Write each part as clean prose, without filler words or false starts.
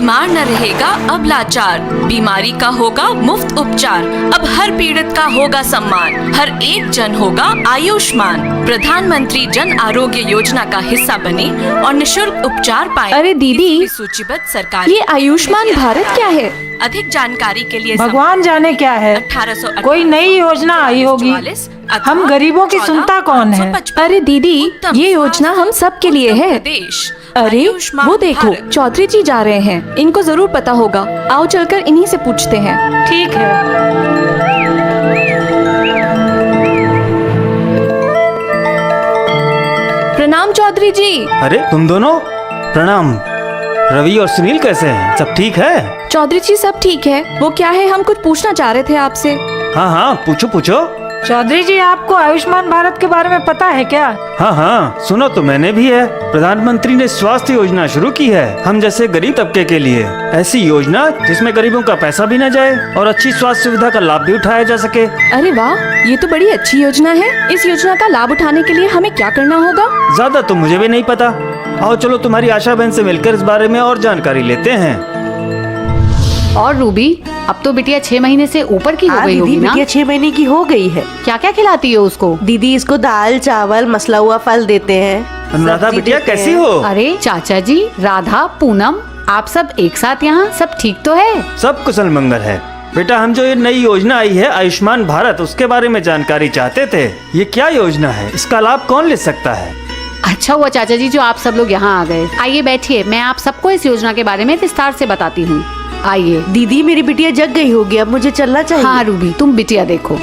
बीमार न रहेगा अब लाचार, बीमारी का होगा मुफ्त उपचार, अब हर पीड़ित का होगा सम्मान, हर एक जन होगा आयुष्मान। प्रधानमंत्री जन आरोग्य योजना का हिस्सा बने और निशुल्क उपचार पाएं। अरे दीदी, सूचीबद्ध सरकारी ये आयुष्मान भारत क्या है? अधिक जानकारी के लिए भगवान जाने क्या है, 1800 कोई नई योजना आई होगी। हम गरीबों की सुनता कौन है? अरे दीदी, ये योजना हम सब के लिए है। अरे वो देखो, चौधरी जी जा रहे हैं, इनको जरूर पता होगा। आओ चलकर इन्हीं से पूछते हैं। ठीक है। प्रणाम चौधरी जी। अरे तुम दोनों, प्रणाम। रवि और सुनील कैसे हैं? सब ठीक है? चौधरी जी सब ठीक है। वो क्या है, हम कुछ पूछना चाह रहे थे आपसे। हाँ हाँ, पूछो पूछो। चौधरी जी, आपको आयुष्मान भारत के बारे में पता है क्या? हाँ हाँ, सुनो तो मैंने भी है। प्रधानमंत्री ने स्वास्थ्य योजना शुरू की है हम जैसे गरीब तबके के लिए। ऐसी योजना जिसमें गरीबों का पैसा भी न जाए और अच्छी स्वास्थ्य सुविधा का लाभ भी उठाया जा सके। अरे वाह, ये तो बड़ी अच्छी योजना है। इस योजना का लाभ उठाने के लिए हमें क्या करना होगा? ज्यादा तो मुझे भी नहीं पता। आओ चलो तुम्हारी आशा बहन से मिलकर इस बारे में और जानकारी लेते हैं। और रूबी, अब तो बिटिया 6 महीने से ऊपर की हो गई होगी ना? बिटिया 6 महीने की हो गई है। क्या क्या खिलाती हो उसको? दीदी इसको दाल चावल मसला हुआ फल देते हैं। अनुराधा बिटिया कैसी हो? अरे चाचा जी, राधा, पूनम, आप सब एक साथ यहाँ, सब ठीक तो है? सब कुशल मंगल है। बेटा, हम जो ये नई योजना आई है आयुष्मान भारत, उसके बारे में जानकारी चाहते थे। ये क्या योजना है, इसका लाभ कौन ले सकता है? अच्छा हुआ चाचा जी जो आप सब लोग यहाँ आ गए। आइए बैठिए, मैं आप सबको इस योजना के बारे में विस्तार से बताती हूँ। आइए। दीदी मेरी बिटिया जग गई होगी, अब मुझे चलना चाहिए। हाँ रूबी, तुम बिटिया देखो।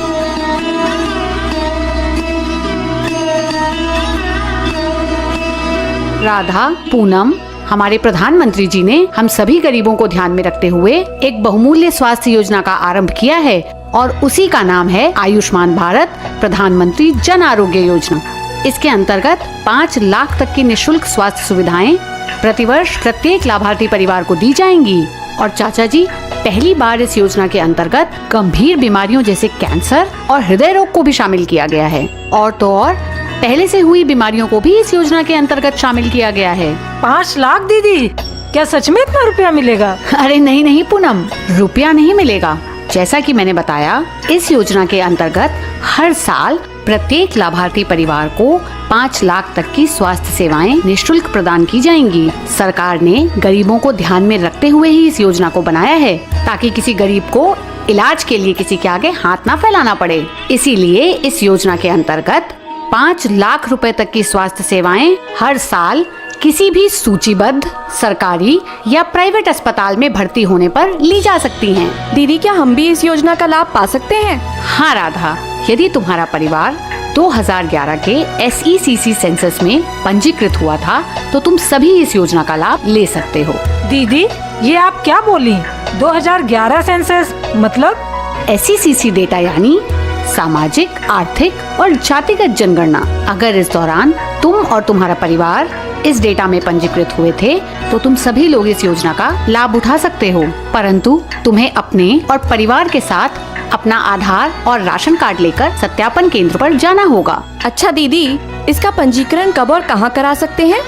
राधा, पूनम, हमारे प्रधानमंत्री जी ने हम सभी गरीबों को ध्यान में रखते हुए एक बहुमूल्य स्वास्थ्य योजना का आरंभ किया है और उसी का नाम है आयुष्मान भारत प्रधानमंत्री जन आरोग्य योजना। इसके अंतर्गत 5 लाख तक की निशुल्क स्वास्थ्य सुविधाएं प्रतिवर्ष प्रत्येक लाभार्थी परिवार को दी जाएंगी। और चाचा जी, पहली बार इस योजना के अंतर्गत गंभीर बीमारियों जैसे कैंसर और हृदय रोग को भी शामिल किया गया है। और तो और पहले से हुई बीमारियों को भी इस योजना के अंतर्गत शामिल किया गया है। 5 लाख दीदी, क्या सच में इतना रुपया मिलेगा? अरे नहीं नहीं पूनम, रुपया नहीं मिलेगा। जैसा कि मैंने बताया, इस योजना के अंतर्गत हर साल प्रत्येक लाभार्थी परिवार को 5 लाख तक की स्वास्थ्य सेवाएं निशुल्क प्रदान की जाएंगी। सरकार ने गरीबों को ध्यान में रखते हुए ही इस योजना को बनाया है, ताकि किसी गरीब को इलाज के लिए किसी के आगे हाथ ना फैलाना पड़े। इसीलिए इस योजना के अंतर्गत 5 लाख रुपए तक की स्वास्थ्य सेवाएं हर साल किसी भी सूचीबद्ध सरकारी या प्राइवेट अस्पताल में भर्ती होने पर ली जा सकती हैं। दीदी, क्या हम भी इस योजना का लाभ पा सकते हैं? हाँ राधा, यदि तुम्हारा परिवार 2011 के SECC सेंसस में पंजीकृत हुआ था तो तुम सभी इस योजना का लाभ ले सकते हो। दीदी, ये आप क्या बोली? 2011 सेंसस मतलब? SECC डेटा यानी सामाजिक, आर्थिक और जातिगत जनगणना। अगर इस दौरान तुम और तुम्हारा परिवार इस डेटा में पंजीकृत हुए थे तो तुम सभी लोग इस योजना का लाभ उठा सकते हो, परंतु तुम्हें अपने और परिवार के साथ अपना आधार और राशन कार्ड लेकर सत्यापन केंद्र पर जाना होगा। अच्छा दीदी, इसका पंजीकरण कब और कहाँ करा सकते हैं?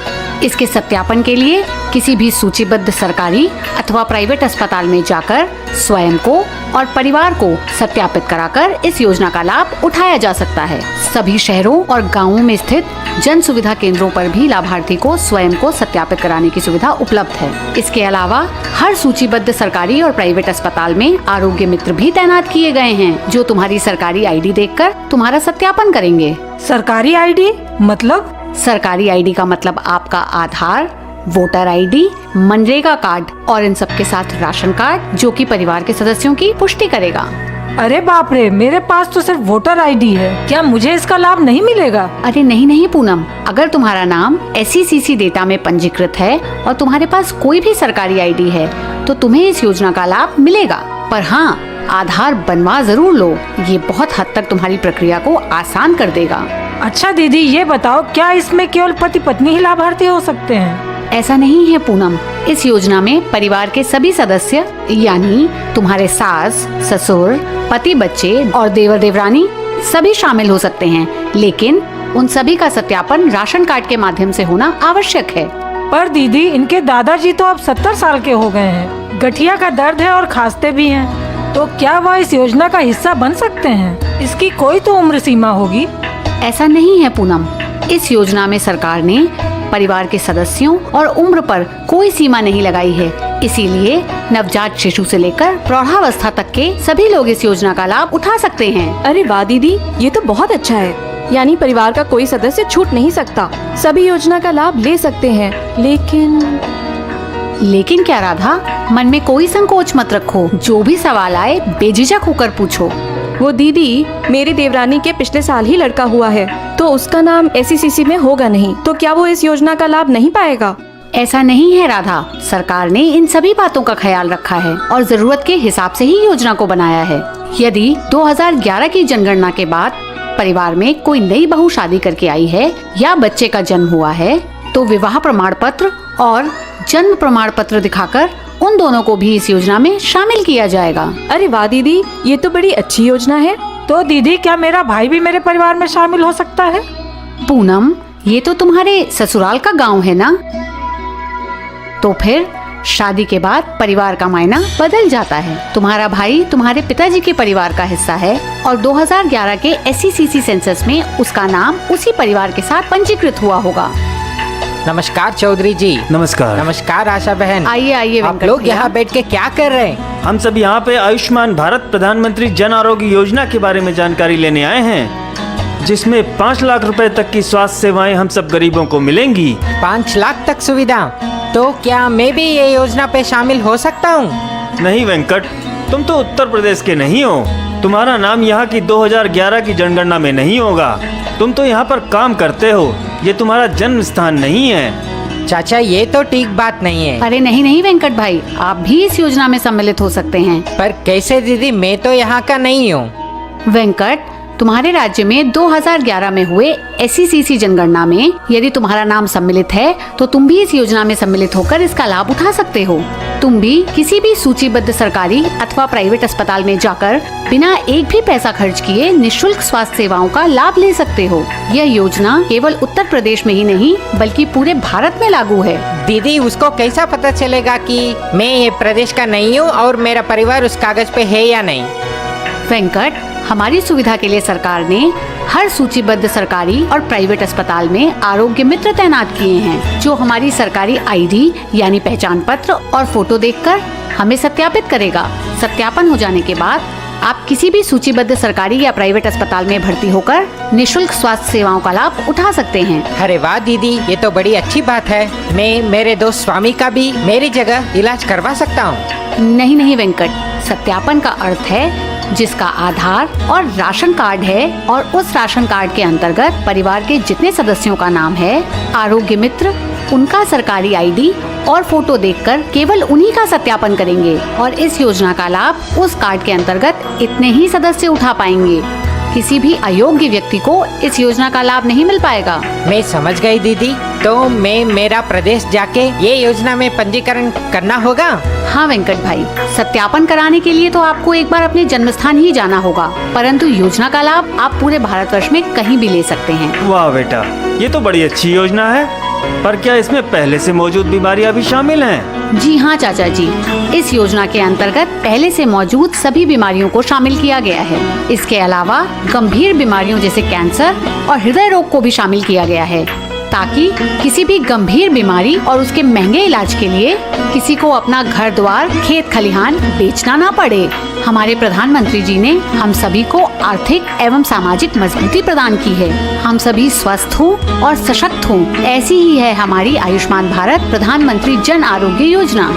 इसके सत्यापन के लिए किसी भी सूचीबद्ध सरकारी अथवा प्राइवेट अस्पताल में जाकर स्वयं को और परिवार को सत्यापित कराकर इस योजना का लाभ उठाया जा सकता है। सभी शहरों और गांवों में स्थित जन सुविधा केंद्रों पर भी लाभार्थी को स्वयं को सत्यापित कराने की सुविधा उपलब्ध है। इसके अलावा हर सूचीबद्ध सरकारी और प्राइवेट अस्पताल में आरोग्य मित्र भी तैनात किए गए हैं, जो तुम्हारी सरकारी ID देखकर तुम्हारा सत्यापन करेंगे। सरकारी ID मतलब? सरकारी ID का मतलब आपका आधार, वोटर ID, मनरेगा कार्ड और इन सब के साथ राशन कार्ड, जो कि परिवार के सदस्यों की पुष्टि करेगा। अरे बाप रे, मेरे पास तो सिर्फ वोटर ID है, क्या मुझे इसका लाभ नहीं मिलेगा? अरे नहीं नहीं पूनम, अगर तुम्हारा नाम SECC डेटा में पंजीकृत है और तुम्हारे पास कोई भी सरकारी ID है तो तुम्हें इस योजना का लाभ मिलेगा। पर हाँ, आधार बनवा जरूर लो, ये बहुत हद तक तुम्हारी प्रक्रिया को आसान कर देगा। अच्छा दीदी, ये बताओ, क्या इसमें केवल पति पत्नी ही लाभार्थी हो सकते हैं? ऐसा नहीं है पूनम, इस योजना में परिवार के सभी सदस्य यानी तुम्हारे सास, ससुर, पति, बच्चे और देवर देवरानी सभी शामिल हो सकते हैं, लेकिन उन सभी का सत्यापन राशन कार्ड के माध्यम से होना आवश्यक है। पर दीदी, इनके दादाजी तो अब 70 साल के हो गए हैं। गठिया का दर्द है और खांसते भी हैं। तो क्या वह इस योजना का हिस्सा बन सकते हैं? इसकी कोई तो उम्र सीमा होगी। ऐसा नहीं है पूनम। इस योजना में सरकार ने परिवार के सदस्यों और उम्र पर कोई सीमा नहीं लगाई है। इसीलिए नवजात शिशु से लेकर प्रौढ़ावस्था तक के सभी लोग इस योजना का लाभ उठा सकते हैं। अरे वाह दीदी, ये तो बहुत अच्छा है। यानी परिवार का कोई सदस्य छूट नहीं सकता, सभी योजना का लाभ ले सकते हैं। लेकिन क्या राधा, मन में कोई संकोच मत रखो। जो भी सवाल आए बेझिझक होकर पूछो। वो दीदी, मेरी देवरानी के पिछले साल ही लड़का हुआ है, तो उसका नाम SECC में होगा नहीं, तो क्या वो इस योजना का लाभ नहीं पाएगा? ऐसा नहीं है राधा, सरकार ने इन सभी बातों का ख्याल रखा है और जरूरत के हिसाब से ही योजना को बनाया है। यदि 2011 की जनगणना के बाद परिवार में कोई नई बहू शादी करके आई है या बच्चे का जन्म हुआ है, तो विवाह प्रमाण पत्र और जन्म प्रमाण पत्र दिखाकर उन दोनों को भी इस योजना में शामिल किया जाएगा। अरे वाह दीदी, ये तो बड़ी अच्छी योजना है। तो दीदी, क्या मेरा भाई भी मेरे परिवार में शामिल हो सकता है? पूनम, ये तो तुम्हारे ससुराल का गांव है ना, तो फिर शादी के बाद परिवार का मायना बदल जाता है। तुम्हारा भाई तुम्हारे पिताजी के परिवार का हिस्सा है और 2011 के SECC सेंसस में उसका नाम उसी परिवार के साथ पंजीकृत हुआ होगा। नमस्कार चौधरी जी। नमस्कार। नमस्कार आशा बहन। आइए आइए आप वेंकट लोग भैया। यहाँ बैठ के क्या कर रहे हैं? हम सब यहाँ पे आयुष्मान भारत प्रधानमंत्री जन आरोग्य योजना के बारे में जानकारी लेने आए हैं, जिसमें 5 लाख रुपए तक की स्वास्थ्य सेवाएं हम सब गरीबों को मिलेंगी। 5 लाख तक सुविधा? तो क्या मैं भी ये योजना पे शामिल हो सकता हूँ? नहीं वेंकट, तुम तो उत्तर प्रदेश के नहीं हो। तुम्हारा नाम यहाँ की 2011 की जनगणना में नहीं होगा। तुम तो यहाँ पर काम करते हो, ये तुम्हारा जन्म स्थान नहीं है। चाचा, ये तो ठीक बात नहीं है। अरे नहीं वेंकट भाई, आप भी इस योजना में सम्मिलित हो सकते हैं। पर कैसे दीदी, मैं तो यहाँ का नहीं हूँ। वेंकट, तुम्हारे राज्य में 2011 में हुए SECC जनगणना में यदि तुम्हारा नाम सम्मिलित है, तो तुम भी इस योजना में सम्मिलित होकर इसका लाभ उठा सकते हो। तुम भी किसी भी सूचीबद्ध सरकारी अथवा प्राइवेट अस्पताल में जाकर बिना एक भी पैसा खर्च किए निःशुल्क स्वास्थ्य सेवाओं का लाभ ले सकते हो। यह योजना केवल उत्तर प्रदेश में ही नहीं बल्कि पूरे भारत में लागू है। दीदी, उसको कैसा पता चलेगा कि मैं ये प्रदेश का नहीं हूँ और मेरा परिवार उस कागज पे है या नहीं? वेंकट, हमारी सुविधा के लिए सरकार ने हर सूचीबद्ध सरकारी और प्राइवेट अस्पताल में आरोग्य मित्र तैनात किए हैं, जो हमारी सरकारी ID यानी पहचान पत्र और फोटो देखकर हमें सत्यापित करेगा। सत्यापन हो जाने के बाद आप किसी भी सूचीबद्ध सरकारी या प्राइवेट अस्पताल में भर्ती होकर निःशुल्क स्वास्थ्य सेवाओं का लाभ उठा सकते हैं। अरे वाह दीदी, ये तो बड़ी अच्छी बात है। मैं मेरे दोस्त स्वामी का भी मेरी जगह इलाज करवा सकता हूँ। नहीं वेंकट, सत्यापन का अर्थ है जिसका आधार और राशन कार्ड है और उस राशन कार्ड के अंतर्गत परिवार के जितने सदस्यों का नाम है, आरोग्य मित्र उनका सरकारी ID और फोटो देखकर केवल उन्हीं का सत्यापन करेंगे और इस योजना का लाभ उस कार्ड के अंतर्गत इतने ही सदस्य उठा पाएंगे। किसी भी अयोग्य व्यक्ति को इस योजना का लाभ नहीं मिल पाएगा। मैं समझ गई दीदी, तो मैं मेरा प्रदेश जाके ये योजना में पंजीकरण करना होगा? हाँ वेंकट भाई, सत्यापन कराने के लिए तो आपको एक बार अपने जन्म स्थान ही जाना होगा, परंतु योजना का लाभ आप पूरे भारतवर्ष में कहीं भी ले सकते हैं। वाह बेटा, ये तो बड़ी अच्छी योजना है। पर क्या इसमें पहले से मौजूद बीमारियां भी शामिल हैं? जी हाँ चाचा जी, इस योजना के अंतर्गत पहले से मौजूद सभी बीमारियों को शामिल किया गया है। इसके अलावा गंभीर बीमारियों जैसे कैंसर और हृदय रोग को भी शामिल किया गया है, ताकि किसी भी गंभीर बीमारी और उसके महंगे इलाज के लिए किसी को अपना घर द्वार खेत खलिहान बेचना ना पड़े। हमारे प्रधानमंत्री जी ने हम सभी को आर्थिक एवं सामाजिक मजबूती प्रदान की है। हम सभी स्वस्थ हों और सशक्त हों, ऐसी ही है हमारी आयुष्मान भारत प्रधानमंत्री जन आरोग्य योजना।